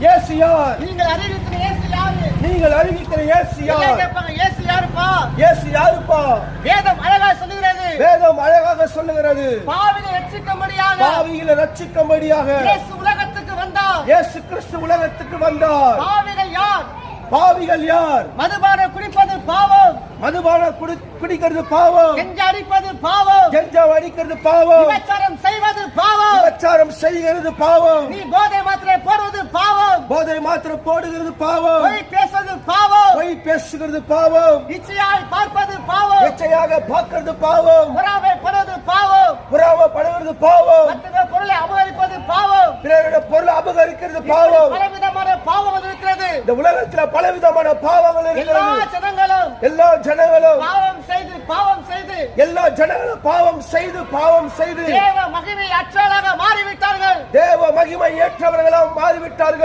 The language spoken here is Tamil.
இயேசு யார்? நீங்கள் அறிவிக்கிற இயேசு யாரு? நீங்கள் அறிவிக்கிற இயேசு யார்? கேட்பாங்க, இயேசு யாருப்பா? இயேசு யாருப்பா? வேதம் அழகா சொல்லுகிறது. வேதம் அழகாக சொல்லுகிறது. பாவிகளை ரட்சிக்கும்படியாக, பாவிகளை ரட்சிக்கும்படியாக இயேசு உலகத்துக்கு வந்தார். இயேசு கிறிஸ்து உலகத்துக்கு வந்தார். பாவிகள் யார்? பாவிகள் யார்? மதுபானம் குடிப்பது பாவம், மதுபானம் குடிக்கிறது பாவம், கெஞ்ச அடிப்பது பாவம், கெஞ்சா அடிக்கிறது பாவம், விபச்சாரம் செய்வது பாவம், விபச்சாரம் செய்கிறது பாவம், நீ போதை மாத்திரை போடுவது பாவம், போதை மாத்திரை போடுகிறது பாவம், பொய் பேசுவது பாவம், பொய் பேசுகிறது பாவம், இச்சையாய் பார்ப்பது பாவம், இச்சையாக பார்க்கிறது பாவம், பொறாமை படுவது பாவம், புறாமப்படுகிறது பாவம், மற்ற பொருளை அபகரிப்பது பாவம், பிறருடைய பொருள் அபகரிக்கிறது பாவம். பலவிதமான பாவம் இருக்கிறது. இந்த உலகத்தில் பலவிதமான பாவங்கள் எல்லா இருக்கிறது. ஜனங்களும் எல்லா ஜனங்களும் பாவம் செய்து எல்லா ஜனங்களும் பாவம் செய்து தேவ மகிமை அற்றவர்களாக மாறிவிட்டார்கள். தேவ மகிமை ஏற்றவர்களாக மாறிவிட்டார்கள்.